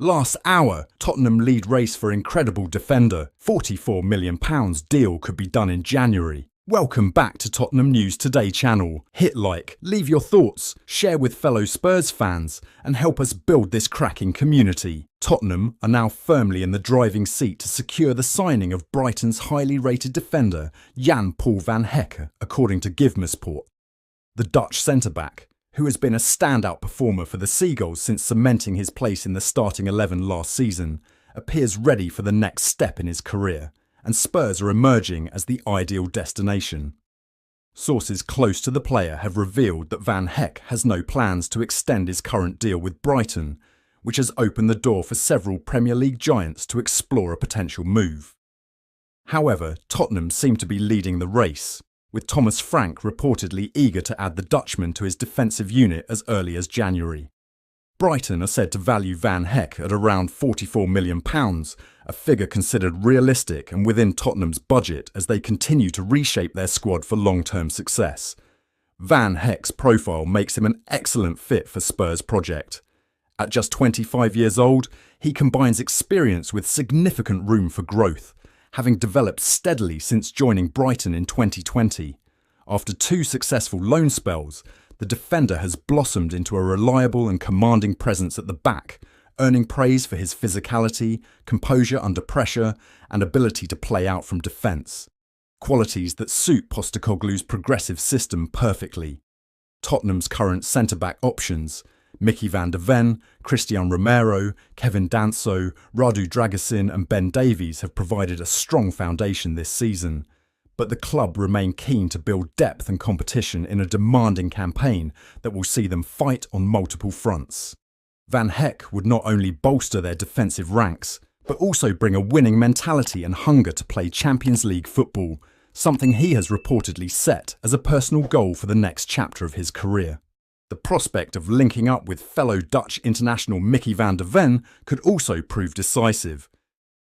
Last hour, Tottenham lead race for incredible defender. £44 million deal could be done in January. Welcome back to Tottenham News Today channel. Hit like, leave your thoughts, share with fellow Spurs fans, and help us build this cracking community. Tottenham are now firmly in the driving seat to secure the signing of Brighton's highly rated defender, Jan Paul van Hecke, according to GIVEMESPORT. The Dutch centre-back, who has been a standout performer for the Seagulls since cementing his place in the starting 11 last season, appears ready for the next step in his career, and Spurs are emerging as the ideal destination. Sources close to the player have revealed that Van Hecke has no plans to extend his current deal with Brighton, which has opened the door for several Premier League giants to explore a potential move. However, Tottenham seem to be leading the race, with Thomas Frank reportedly eager to add the Dutchman to his defensive unit as early as January. Brighton are said to value Van Hecke at around £44 million, a figure considered realistic and within Tottenham's budget as they continue to reshape their squad for long-term success. Van Hecke's profile makes him an excellent fit for Spurs' project. At just 25 years old, he combines experience with significant room for growth, having developed steadily since joining Brighton in 2020. After 2 successful loan spells, the defender has blossomed into a reliable and commanding presence at the back, earning praise for his physicality, composure under pressure, and ability to play out from defence. Qualities that suit Postecoglou's progressive system perfectly. Tottenham's current centre-back options, Mickey van der Ven, Christian Romero, Kevin Danso, Radu Dragusin and Ben Davies have provided a strong foundation this season. But the club remain keen to build depth and competition in a demanding campaign that will see them fight on multiple fronts. Van Hecke would not only bolster their defensive ranks, but also bring a winning mentality and hunger to play Champions League football, something he has reportedly set as a personal goal for the next chapter of his career. The prospect of linking up with fellow Dutch international Mickey van der Ven could also prove decisive,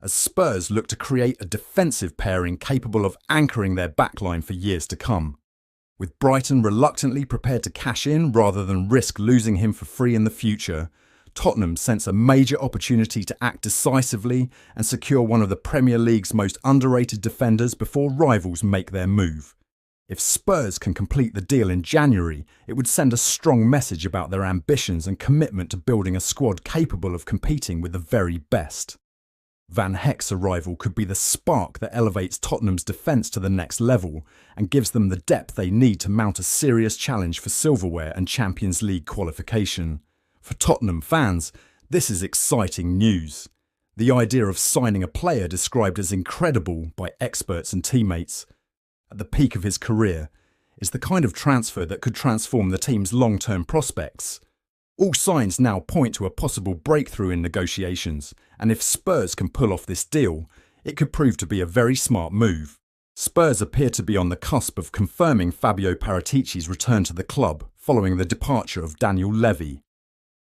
as Spurs look to create a defensive pairing capable of anchoring their backline for years to come. With Brighton reluctantly prepared to cash in rather than risk losing him for free in the future, Tottenham sense a major opportunity to act decisively and secure one of the Premier League's most underrated defenders before rivals make their move. If Spurs can complete the deal in January, it would send a strong message about their ambitions and commitment to building a squad capable of competing with the very best. Van Hecke's arrival could be the spark that elevates Tottenham's defence to the next level and gives them the depth they need to mount a serious challenge for silverware and Champions League qualification. For Tottenham fans, this is exciting news. The idea of signing a player described as incredible by experts and teammates at the peak of his career is the kind of transfer that could transform the team's long-term prospects. All signs now point to a possible breakthrough in negotiations, and if Spurs can pull off this deal, it could prove to be a very smart move. Spurs appear to be on the cusp of confirming Fabio Paratici's return to the club following the departure of Daniel Levy.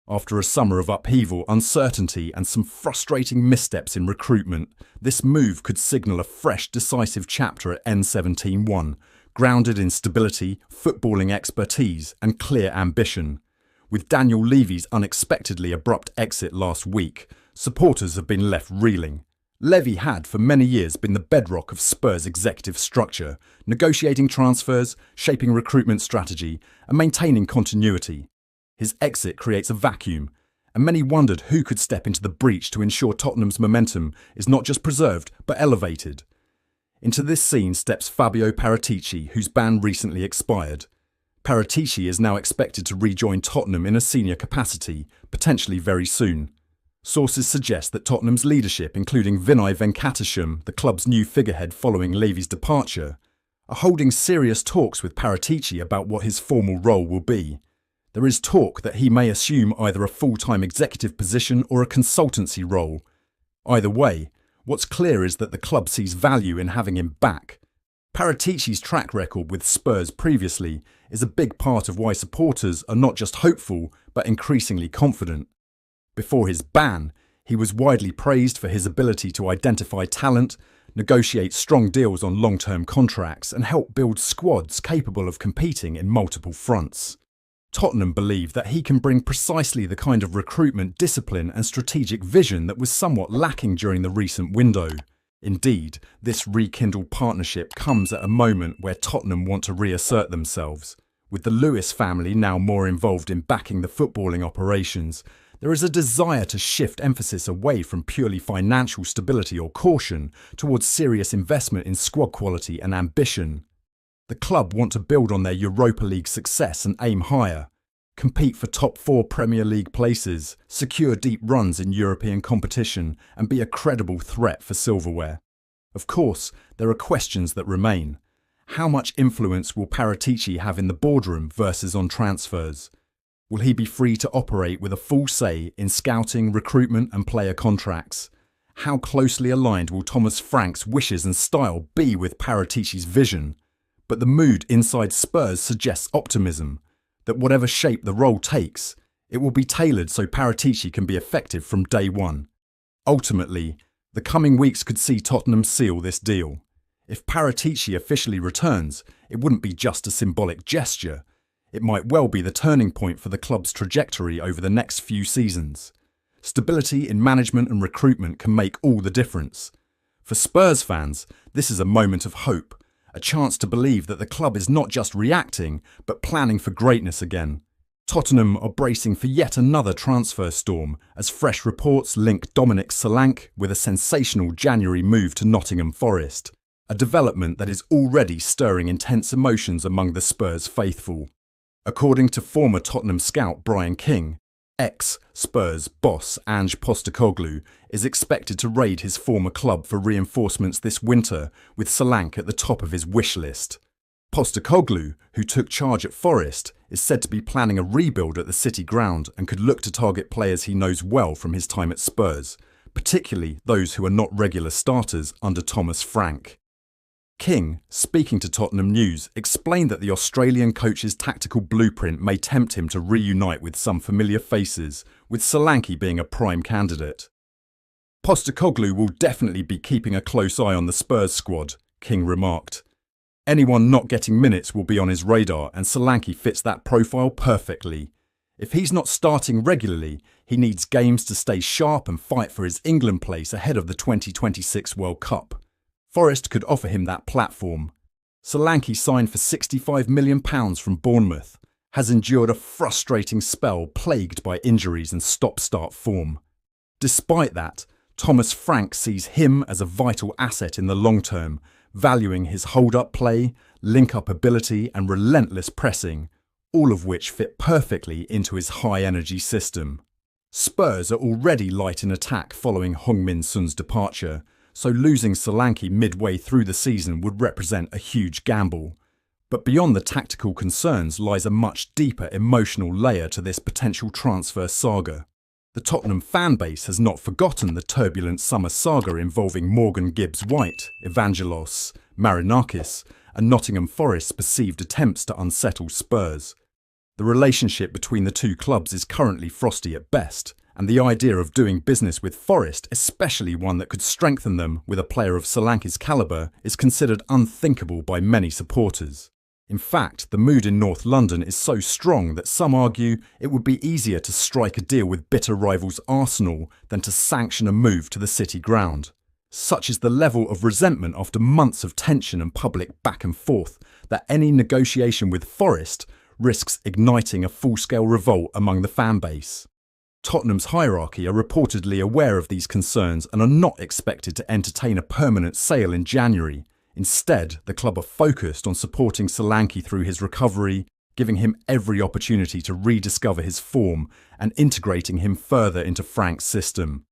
After a summer of upheaval, uncertainty and some frustrating missteps in recruitment, this move could signal a fresh, decisive chapter at N17-1, grounded in stability, footballing expertise and clear ambition. With Daniel Levy's unexpectedly abrupt exit last week, supporters have been left reeling. Levy had for many years been the bedrock of Spurs' executive structure, negotiating transfers, shaping recruitment strategy and maintaining continuity. His exit creates a vacuum, and many wondered who could step into the breach to ensure Tottenham's momentum is not just preserved but elevated. Into this scene steps Fabio Paratici, whose ban recently expired. Paratici is now expected to rejoin Tottenham in a senior capacity, potentially very soon. Sources suggest that Tottenham's leadership, including Vinay Venkatesham, the club's new figurehead following Levy's departure, are holding serious talks with Paratici about what his formal role will be. There is talk that he may assume either a full-time executive position or a consultancy role. Either way, what's clear is that the club sees value in having him back. Paratici's track record with Spurs previously is a big part of why supporters are not just hopeful but increasingly confident. Before his ban, he was widely praised for his ability to identify talent, negotiate strong deals on long-term contracts and help build squads capable of competing in multiple fronts. Tottenham believe that he can bring precisely the kind of recruitment discipline and strategic vision that was somewhat lacking during the recent window. Indeed, this rekindled partnership comes at a moment where Tottenham want to reassert themselves. With the Lewis family now more involved in backing the footballing operations, there is a desire to shift emphasis away from purely financial stability or caution towards serious investment in squad quality and ambition. The club want to build on their Europa League success and aim higher, compete for top 4 Premier League places, secure deep runs in European competition, and be a credible threat for silverware. Of course, there are questions that remain. How much influence will Paratici have in the boardroom versus on transfers? Will he be free to operate with a full say in scouting, recruitment and player contracts? How closely aligned will Thomas Frank's wishes and style be with Paratici's vision? But the mood inside Spurs suggests optimism, that whatever shape the role takes, it will be tailored so Paratici can be effective from day one. Ultimately, the coming weeks could see Tottenham seal this deal. If Paratici officially returns, it wouldn't be just a symbolic gesture. It might well be the turning point for the club's trajectory over the next few seasons. Stability in management and recruitment can make all the difference. For Spurs fans, this is a moment of hope, a chance to believe that the club is not just reacting, but planning for greatness again. Tottenham are bracing for yet another transfer storm as fresh reports link Dominic Solanke with a sensational January move to Nottingham Forest, a development that is already stirring intense emotions among the Spurs faithful. According to former Tottenham scout Brian King, ex-Spurs boss Ange Postecoglou is expected to raid his former club for reinforcements this winter, with Solanke at the top of his wish list. Postecoglou, who took charge at Forest, is said to be planning a rebuild at the City ground and could look to target players he knows well from his time at Spurs, particularly those who are not regular starters under Thomas Frank. King, speaking to Tottenham News, explained that the Australian coach's tactical blueprint may tempt him to reunite with some familiar faces, with Solanke being a prime candidate. Postecoglou will definitely be keeping a close eye on the Spurs squad, King remarked. Anyone not getting minutes will be on his radar, and Solanke fits that profile perfectly. If he's not starting regularly, he needs games to stay sharp and fight for his England place ahead of the 2026 World Cup. Forest could offer him that platform. Solanke signed for £65 million from Bournemouth, has endured a frustrating spell plagued by injuries and stop-start form. Despite that, Thomas Frank sees him as a vital asset in the long term, valuing his hold-up play, link-up ability and relentless pressing, all of which fit perfectly into his high-energy system. Spurs are already light in attack following Heung-min Son's departure, so losing Solanke midway through the season would represent a huge gamble. But beyond the tactical concerns lies a much deeper emotional layer to this potential transfer saga. The Tottenham fanbase has not forgotten the turbulent summer saga involving Morgan Gibbs-White, Evangelos, Marinakis, and Nottingham Forest's perceived attempts to unsettle Spurs. The relationship between the two clubs is currently frosty at best, and the idea of doing business with Forest, especially one that could strengthen them with a player of Solanke's calibre, is considered unthinkable by many supporters. In fact, the mood in North London is so strong that some argue it would be easier to strike a deal with bitter rivals Arsenal than to sanction a move to the City ground. Such is the level of resentment after months of tension and public back and forth that any negotiation with Forest risks igniting a full-scale revolt among the fanbase. Tottenham's hierarchy are reportedly aware of these concerns and are not expected to entertain a permanent sale in January. Instead, the club are focused on supporting Solanke through his recovery, giving him every opportunity to rediscover his form and integrating him further into Frank's system.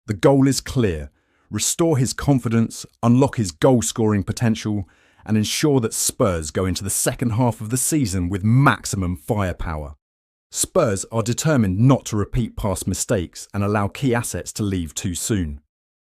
The goal is clear: restore his confidence, unlock his goal-scoring potential, and ensure that Spurs go into the second half of the season with maximum firepower. Spurs are determined not to repeat past mistakes and allow key assets to leave too soon.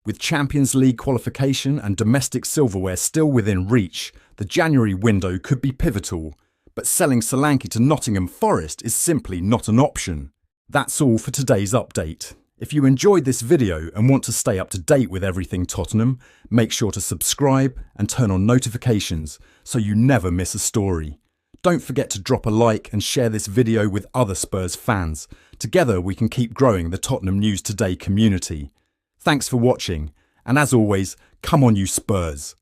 With Champions League qualification and domestic silverware still within reach, the January window could be pivotal, but selling Solanke to Nottingham Forest is simply not an option. That's all for today's update. If you enjoyed this video and want to stay up to date with everything Tottenham, make sure to subscribe and turn on notifications so you never miss a story. Don't forget to drop a like and share this video with other Spurs fans. Together we can keep growing the Tottenham News Today community. Thanks for watching, and as always, come on you Spurs!